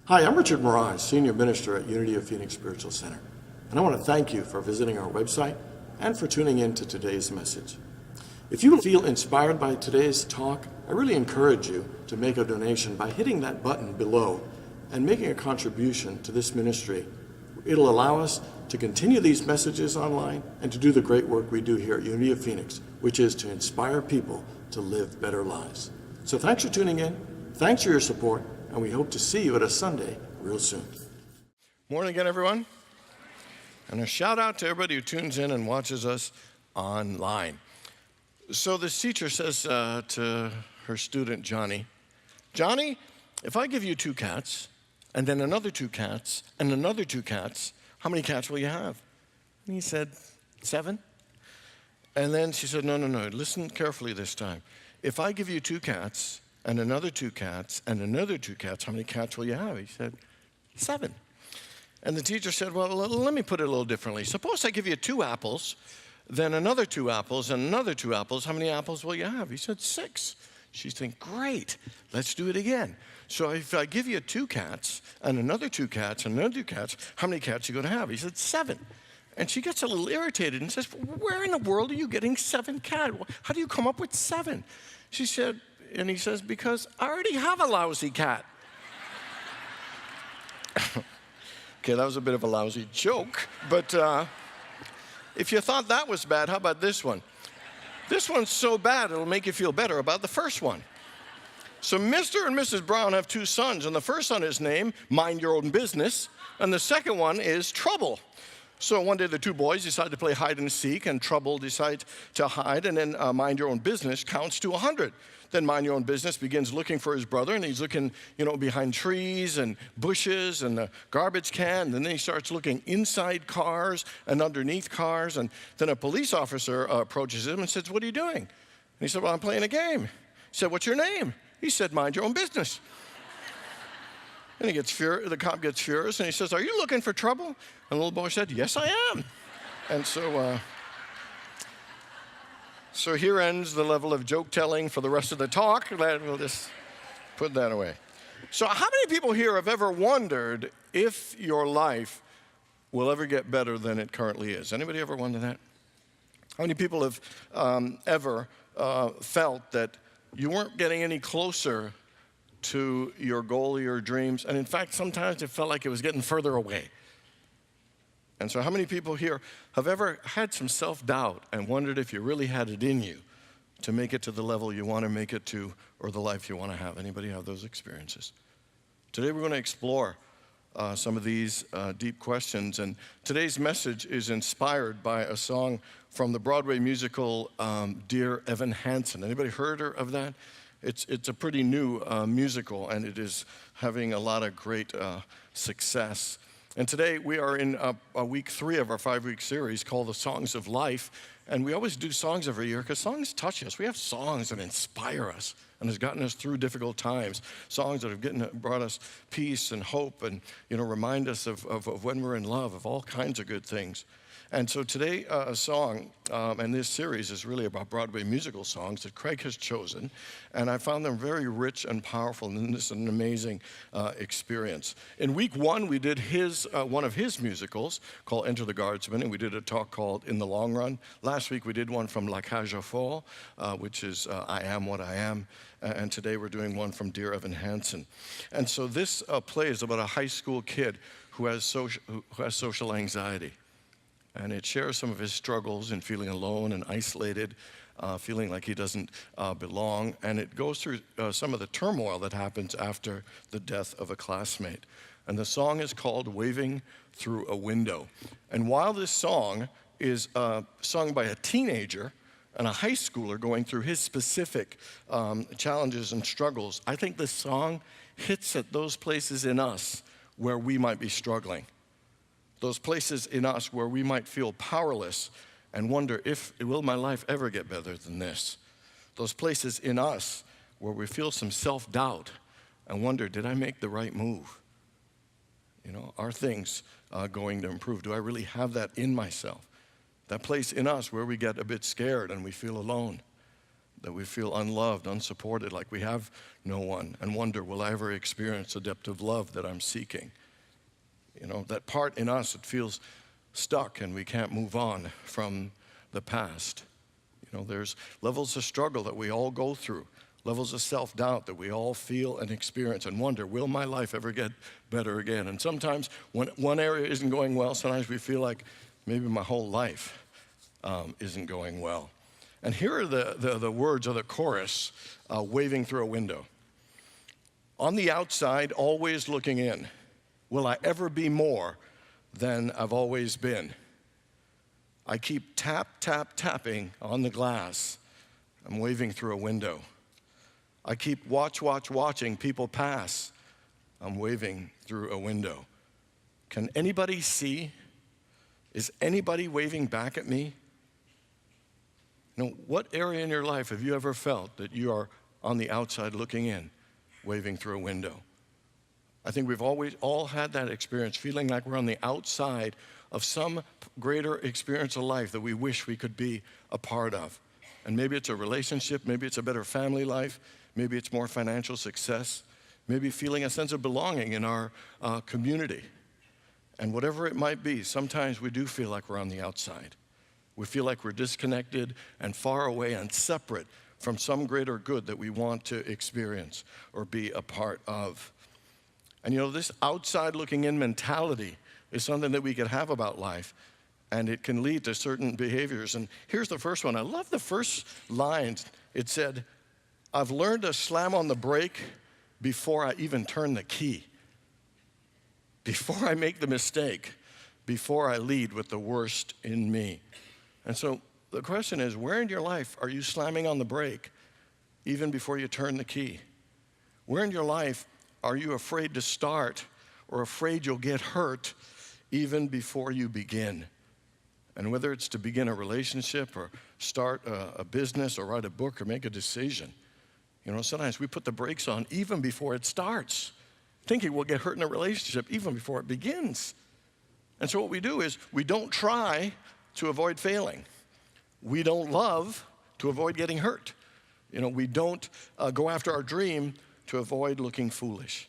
Hi, I'm Richard Maraj, Senior Minister at Unity of Phoenix Spiritual Center, and I want to thank you for visiting our website and for tuning in to today's message. If you feel inspired by today's talk, I really encourage you to make a donation by hitting that button below and making a contribution to this ministry. It'll allow us to continue these messages online and to do the great work we do here at Unity of Phoenix, which is to inspire people to live better lives. So thanks for tuning in, thanks for your support, and we hope to see you at a Sunday real soon. Morning again, everyone. And a shout out to everybody who tunes in and watches us online. So this teacher says to her student, Johnny, if I give you 2 cats, and then another 2 cats, and another 2 cats, how many cats will you have? And he said, 7. And then she said, no, listen carefully this time. If I give you 2 cats, and another 2 cats, and another 2 cats, how many cats will you have? He said, 7. And the teacher said, well, let me put it a little differently. Suppose I give you 2 apples, then another 2 apples, and another 2 apples. How many apples will you have? He said, 6. She thinks, great, let's do it again. So if I give you 2 cats, and another 2 cats, and another 2 cats, how many cats are you going to have? He said, 7. And she gets a little irritated and says, where in the world are you getting 7 cats? How do you come up with 7? She said, and he says, because I already have a lousy cat. Okay, that was a bit of a lousy joke, but if you thought that was bad, how about this one? This one's so bad, it'll make you feel better about the first one. So Mr. and Mrs. Brown have 2 sons, and the first son is named Mind Your Own Business, and the second one is Trouble. So one day the 2 boys decide to play hide and seek, and Trouble decides to hide, and then Mind Your Own Business counts to 100. Then Mind Your Own Business begins looking for his brother, and he's looking, behind trees and bushes and the garbage can, and then he starts looking inside cars and underneath cars, and then a police officer approaches him and says, what are you doing? And he said, well, I'm playing a game. He said, what's your name? He said, Mind Your Own Business. And the cop gets furious, and he says, are you looking for trouble? And the little boy said, yes, I am. And so here ends the level of joke telling for the rest of the talk. We'll just put that away. So how many people here have ever wondered if your life will ever get better than it currently is? Anybody ever wonder that? How many people have ever felt that you weren't getting any closer to your goal or your dreams? And in fact, sometimes it felt like it was getting further away. And so how many people here have ever had some self-doubt and wondered if you really had it in you to make it to the level you want to make it to or the life you want to have? Anybody have those experiences? Today we're going to explore some of these deep questions. And today's message is inspired by a song from the Broadway musical Dear Evan Hansen. Anybody heard of that? It's a pretty new musical, and it is having a lot of great success. And today we are in week 3 of our 5-week series called The Songs of Life. And we always do songs every year because songs touch us. We have songs that inspire us and has gotten us through difficult times. Songs that have brought us peace and hope and remind us of when we're in love, of all kinds of good things. And so today, a song, and this series is really about Broadway musical songs that Craig has chosen. And I found them very rich and powerful, and this is an amazing experience. In week 1, we did one of his musicals called Enter the Guardsman, and we did a talk called In the Long Run. Last week, we did one from La Cage aux Folles, which is I Am What I Am. And today, we're doing one from Dear Evan Hansen. And so this play is about a high school kid who has social anxiety. And it shares some of his struggles in feeling alone and isolated, feeling like he doesn't belong. And it goes through some of the turmoil that happens after the death of a classmate. And the song is called Waving Through a Window. And while this song is sung by a teenager and a high schooler going through his specific challenges and struggles, I think this song hits at those places in us where we might be struggling. Those places in us where we might feel powerless and wonder, will my life ever get better than this? Those places in us where we feel some self-doubt and wonder, did I make the right move? Are things going to improve? Do I really have that in myself? That place in us where we get a bit scared and we feel alone. that we feel unloved, unsupported, like we have no one, and wonder, will I ever experience the depth of love that I'm seeking? You know, that part in us that feels stuck and we can't move on from the past. You know, there's levels of struggle that we all go through, levels of self-doubt that we all feel and experience and wonder, will my life ever get better again? And sometimes when one area isn't going well, sometimes we feel like maybe my whole life isn't going well. And here are the words of the chorus, waving through a window. On the outside, always looking in. Will I ever be more than I've always been? I keep tapping on the glass. I'm waving through a window. I keep watching people pass. I'm waving through a window. Can anybody see? Is anybody waving back at me? You know, what area in your life have you ever felt that you are on the outside looking in, waving through a window? I think we've always all had that experience, feeling like we're on the outside of some greater experience of life that we wish we could be a part of. And maybe it's a relationship, maybe it's a better family life, maybe it's more financial success, maybe feeling a sense of belonging in our community. And whatever it might be, sometimes we do feel like we're on the outside. We feel like we're disconnected and far away and separate from some greater good that we want to experience or be a part of. And you know, this outside looking in mentality is something that we could have about life, and it can lead to certain behaviors. And here's the first one. I love the first lines. It said, I've learned to slam on the brake before I even turn the key. Before I make the mistake, before I lead with the worst in me. And so the question is, where in your life are you slamming on the brake even before you turn the key? Where in your life are you afraid to start or afraid you'll get hurt even before you begin? And whether it's to begin a relationship or start a business or write a book or make a decision, you know, sometimes we put the brakes on even before it starts, thinking we'll get hurt in a relationship even before it begins. And so what we do is we don't try to avoid failing. We don't love to avoid getting hurt. You know, we don't go after our dream to avoid looking foolish.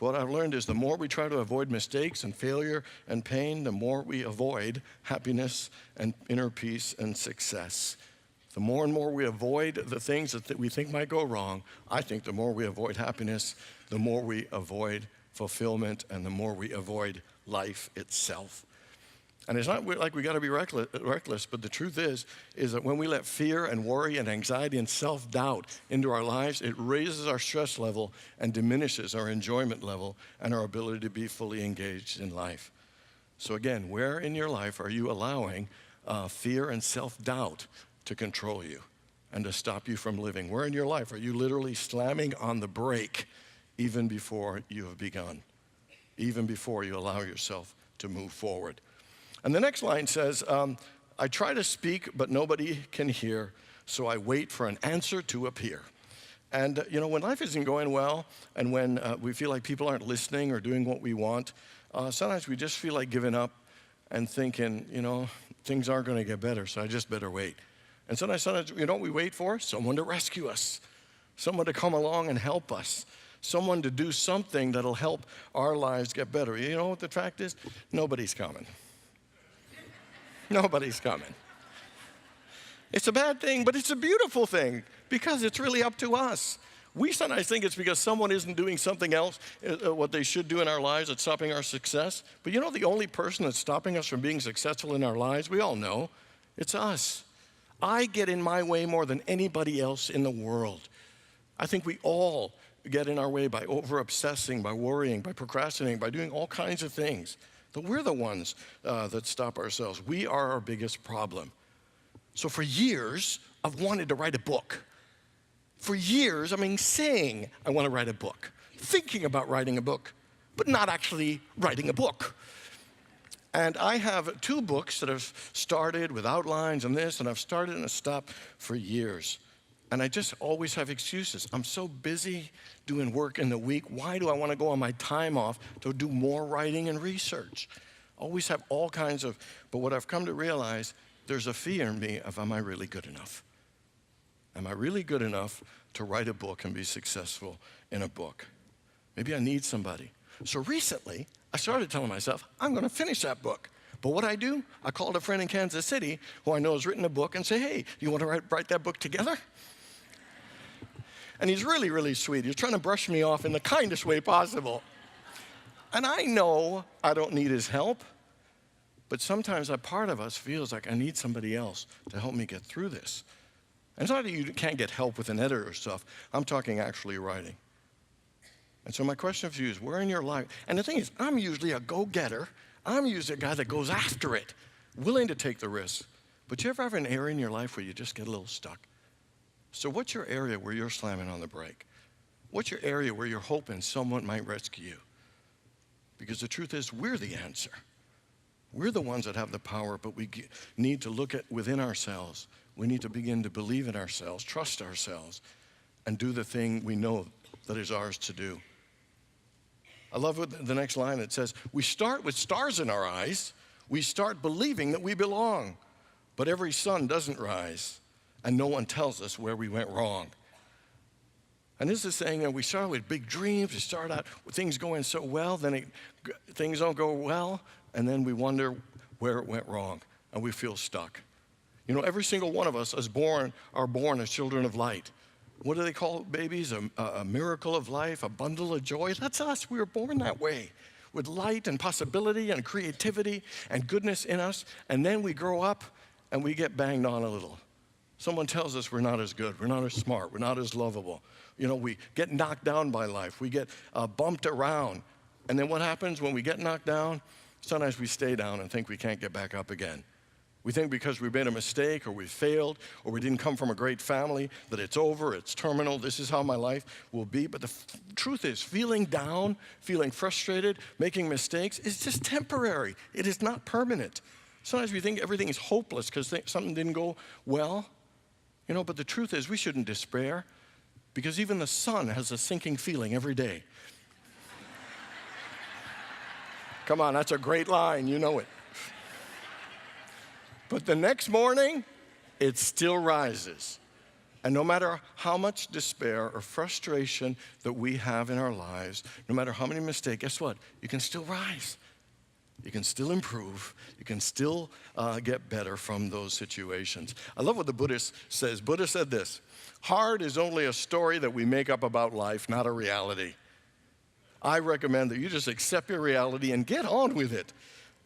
But what I've learned is the more we try to avoid mistakes and failure and pain, the more we avoid happiness and inner peace and success. The more and more we avoid the things that we think might go wrong, I think the more we avoid happiness, the more we avoid fulfillment, and the more we avoid life itself. And it's not like we got to be reckless, but the truth is that when we let fear and worry and anxiety and self-doubt into our lives, it raises our stress level and diminishes our enjoyment level and our ability to be fully engaged in life. So again, where in your life are you allowing fear and self-doubt to control you and to stop you from living? Where in your life are you literally slamming on the brake even before you have begun, even before you allow yourself to move forward? And the next line says, I try to speak, but nobody can hear, so I wait for an answer to appear. And, you know, when life isn't going well and when we feel like people aren't listening or doing what we want, sometimes we just feel like giving up and thinking, you know, things aren't going to get better, so I just better wait. And sometimes, you know what we wait for? Someone to rescue us, someone to come along and help us, someone to do something that'll help our lives get better. You know what the fact is? Nobody's coming. Nobody's coming. It's a bad thing, but it's a beautiful thing because it's really up to us. We sometimes think it's because someone isn't doing something else, what they should do in our lives that's stopping our success. But you know the only person that's stopping us from being successful in our lives, we all know, it's us. I get in my way more than anybody else in the world. I think we all get in our way by over-obsessing, by worrying, by procrastinating, by doing all kinds of things. But we're the ones that stop ourselves. We are our biggest problem. So for years, I've wanted to write a book. For years, saying I want to write a book, thinking about writing a book, but not actually writing a book. And I have 2 books that have started with outlines and this, and I've started and stopped for years. And I just always have excuses. I'm so busy doing work in the week. Why do I want to go on my time off to do more writing and research? Always have all kinds of, but what I've come to realize, there's a fear in me of, am I really good enough? Am I really good enough to write a book and be successful in a book? Maybe I need somebody. So recently, I started telling myself, I'm going to finish that book. But what I do, I called a friend in Kansas City who I know has written a book and say, hey, you want to write that book together? And he's really, really sweet. He's trying to brush me off in the kindest way possible. And I know I don't need his help, but sometimes a part of us feels like I need somebody else to help me get through this. And it's not that you can't get help with an editor or stuff. I'm talking actually writing. And so my question for you is, where in your life, and the thing is, I'm usually a go-getter. I'm usually a guy that goes after it, willing to take the risk. But you ever have an area in your life where you just get a little stuck? So what's your area where you're slamming on the brake? What's your area where you're hoping someone might rescue you? Because the truth is, we're the answer. We're the ones that have the power, but we need to look at within ourselves. We need to begin to believe in ourselves, trust ourselves, and do the thing we know that is ours to do. I love what the next line, it says, we start with stars in our eyes. We start believing that we belong. But every sun doesn't rise, and no one tells us where we went wrong. And this is saying that we start with big dreams. We start out with things going so well, then things don't go well, and then we wonder where it went wrong, and we feel stuck. You know, every single one of us are born as children of light. What do they call babies? A miracle of life, a bundle of joy. That's us. We were born that way, with light and possibility and creativity and goodness in us. And then we grow up and we get banged on a little. Someone tells us we're not as good, we're not as smart, we're not as lovable. You know, we get knocked down by life. We get bumped around. And then what happens when we get knocked down? Sometimes we stay down and think we can't get back up again. We think because we made a mistake or we failed or we didn't come from a great family that it's over, it's terminal, this is how my life will be. But the truth is, feeling down, feeling frustrated, making mistakes is just temporary. It is not permanent. Sometimes we think everything is hopeless because something didn't go well. You know, but the truth is we shouldn't despair because even the sun has a sinking feeling every day. Come on, that's a great line, you know it. But the next morning, it still rises. And no matter how much despair or frustration that we have in our lives, no matter how many mistakes, guess what? You can still rise. You can still improve. You can still get better from those situations. I love what the Buddhist says. Buddha said this, hard is only a story that we make up about life, not a reality. I recommend that you just accept your reality and get on with it.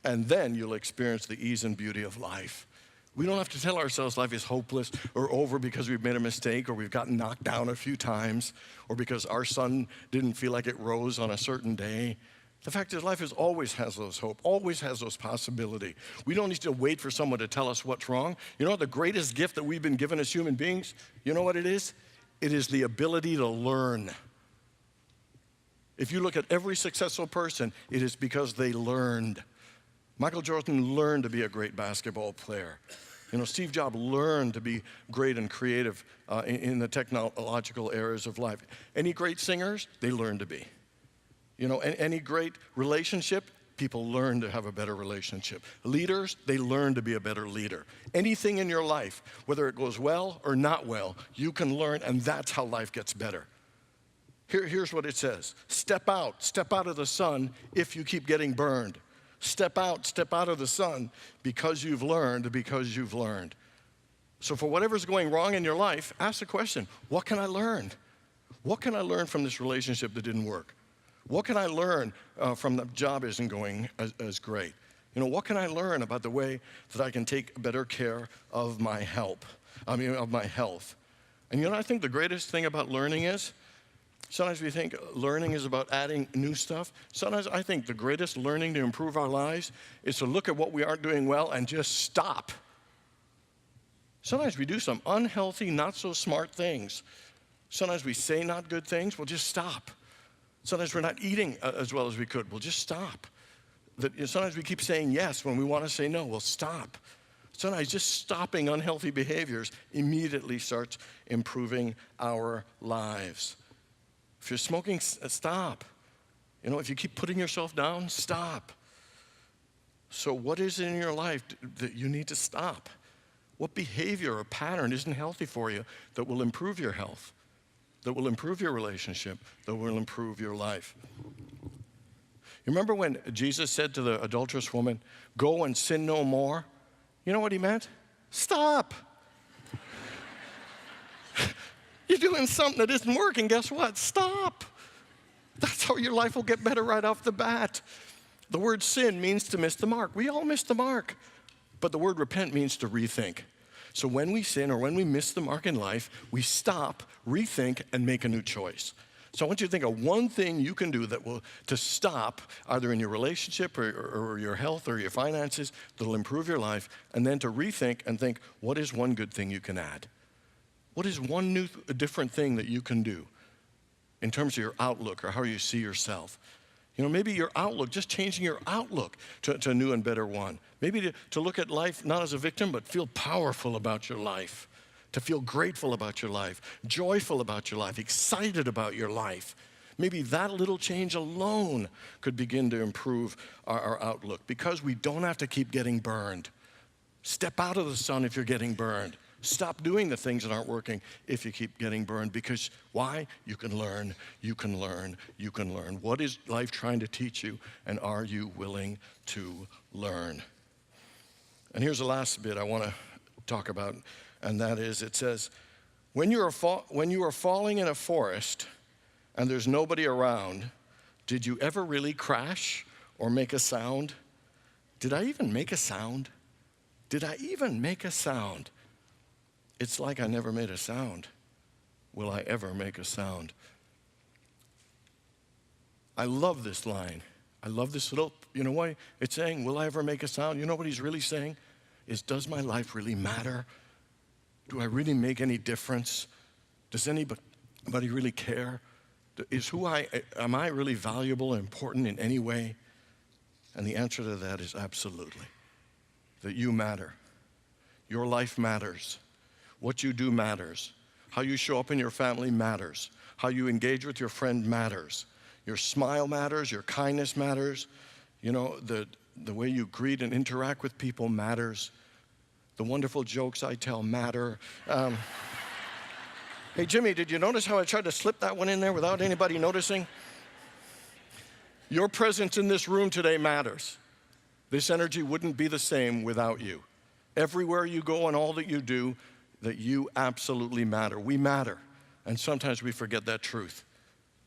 And then you'll experience the ease and beauty of life. We don't have to tell ourselves life is hopeless or over because we've made a mistake or we've gotten knocked down a few times or because our sun didn't feel like it rose on a certain day. The fact is life always has those hope, always has those possibility. We don't need to wait for someone to tell us what's wrong. You know what the greatest gift that we've been given as human beings? You know what it is? It is the ability to learn. If you look at every successful person, it is because they learned. Michael Jordan learned to be a great basketball player. You know, Steve Jobs learned to be great and creative in the technological areas of life. Any great singers, they learn to be. You know, any great relationship, people learn to have a better relationship. Leaders, they learn to be a better leader. Anything in your life, whether it goes well or not well, you can learn, and that's how life gets better. Here's what it says. Step out of the sun if you keep getting burned. Step out of the sun because you've learned. So for whatever's going wrong in your life, ask the question, what can I learn? What can I learn from this relationship that didn't work? What can I learn from the job isn't going as great? You know, what can I learn about the way that I can take better care of my health? And you know, I think the greatest thing about learning is, sometimes we think learning is about adding new stuff. Sometimes I think the greatest learning to improve our lives is to look at what we aren't doing well and just stop. Sometimes we do some unhealthy, not so smart things. Sometimes we say not good things, we'll just stop. Sometimes we're not eating as well as we could, we'll just stop. Sometimes we keep saying yes when we want to say no, we'll stop. Sometimes just stopping unhealthy behaviors immediately starts improving our lives. If you're smoking, stop. You know, if you keep putting yourself down, stop. So what is it in your life that you need to stop? What behavior or pattern isn't healthy for you that will improve your health, that will improve your relationship, that will improve your life? You remember when Jesus said to the adulterous woman, "Go and sin no more"? You know what he meant? Stop. You're doing something that isn't working. Guess what? Stop. That's how your life will get better right off the bat. The word sin means to miss the mark. We all miss the mark. But the word repent means to rethink. So when we sin or when we miss the mark in life, we stop, rethink, and make a new choice. So I want you to think of one thing you can do that will to stop either in your relationship or your health or your finances that will improve your life, and then to rethink and think, what is one good thing you can add? What is one new, different thing that you can do in terms of your outlook or how you see yourself? You know, maybe your outlook, just changing your outlook to a new and better one. Maybe to look at life not as a victim, but feel powerful about your life, to feel grateful about your life, joyful about your life, excited about your life. Maybe that little change alone could begin to improve our outlook, because we don't have to keep getting burned. Step out of the sun if you're getting burned. Stop doing the things that aren't working if you keep getting burned. Because why? You can learn, you can learn, you can learn. What is life trying to teach you, and are you willing to learn? And here's the last bit I want to talk about, and that is, it says, when you are falling in a forest and there's nobody around, did you ever really crash or make a sound? Did I even make a sound? Did I even make a sound? It's like I never made a sound. Will I ever make a sound? I love this line. I love this little, you know why it's saying, will I ever make a sound? You know what he's really saying? Is, does my life really matter? Do I really make any difference? Does anybody really care? Am I really valuable and important in any way? And the answer to that is absolutely. That you matter. Your life matters. What you do matters. How you show up in your family matters. How you engage with your friend matters. Your smile matters. Your kindness matters. You know, the way you greet and interact with people matters. The wonderful jokes I tell matter. Hey, Jimmy, did you notice how I tried to slip that one in there without anybody noticing? Your presence in this room today matters. This energy wouldn't be the same without you. Everywhere you go and all that you do, that you absolutely matter. We matter. And sometimes we forget that truth.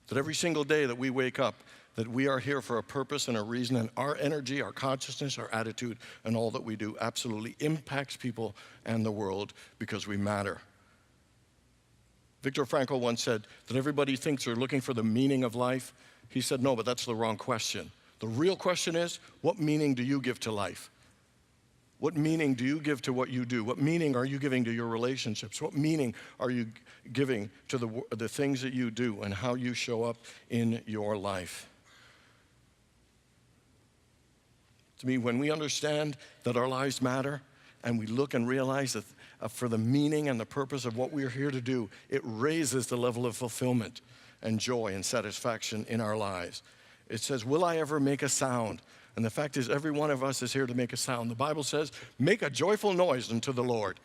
That every single day that we wake up, that we are here for a purpose and a reason, and our energy, our consciousness, our attitude, and all that we do absolutely impacts people and the world because we matter. Viktor Frankl once said that everybody thinks they're looking for the meaning of life. He said, no, but that's the wrong question. The real question is, what meaning do you give to life? What meaning do you give to what you do? What meaning are you giving to your relationships? What meaning are you giving to the things that you do and how you show up in your life? To me, when we understand that our lives matter and we look and realize that for the meaning and the purpose of what we're here to do, it raises the level of fulfillment and joy and satisfaction in our lives. It says, will I ever make a sound? And the fact is, every one of us is here to make a sound. The Bible says, make a joyful noise unto the Lord.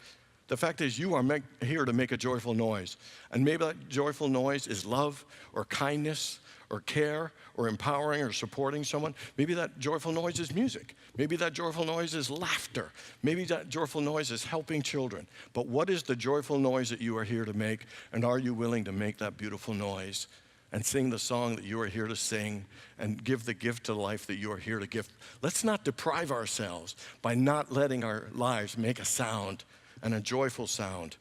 The fact is, you are here to make a joyful noise. And maybe that joyful noise is love or kindness or care or empowering or supporting someone. Maybe that joyful noise is music. Maybe that joyful noise is laughter. Maybe that joyful noise is helping children. But what is the joyful noise that you are here to make? And are you willing to make that beautiful noise and sing the song that you are here to sing and give the gift to life that you are here to give? Let's not deprive ourselves by not letting our lives make a sound and a joyful sound,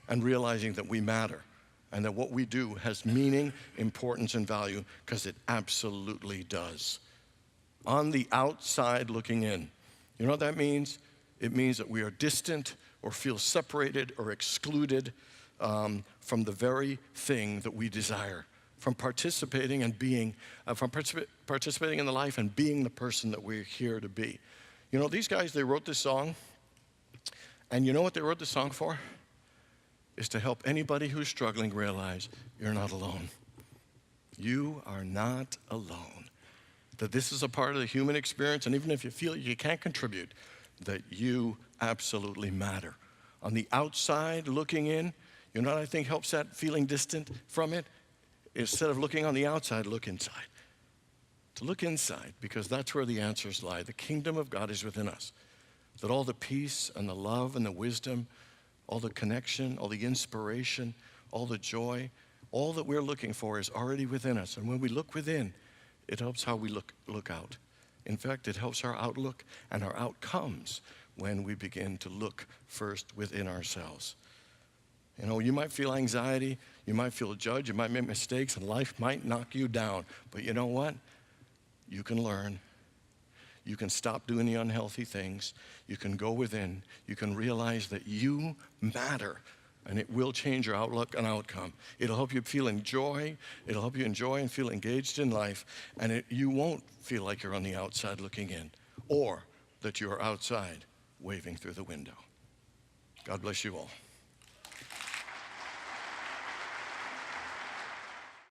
and realizing that we matter and that what we do has meaning, importance, and value, because it absolutely does. On the outside looking in, you know what that means? It means that we are distant or feel separated or excluded from the very thing that we desire, from participating and being, participating in the life and being the person that we're here to be. You know, these guys, they wrote this song, and you know what they wrote the song for? Is to help anybody who's struggling realize you're not alone. You are not alone. That this is a part of the human experience, and even if you feel you can't contribute, that you absolutely matter. on the outside looking in. You know what I think helps that feeling distant from it? Instead of looking on the outside, look inside. To look inside, because that's where the answers lie. The kingdom of God is within us. That all the peace and the love and the wisdom, all the connection, all the inspiration, all the joy, all that we're looking for is already within us. And when we look within, it helps how we look out. In fact, it helps our outlook and our outcomes when we begin to look first within ourselves. You know, you might feel anxiety, you might feel judged, you might make mistakes, and life might knock you down. But you know what? You can learn. You can stop doing the unhealthy things. You can go within. You can realize that you matter, and it will change your outlook and outcome. It'll help you feel joy. It'll help you enjoy and feel engaged in life, and you won't feel like you're on the outside looking in, or that you're outside waving through the window. God bless you all.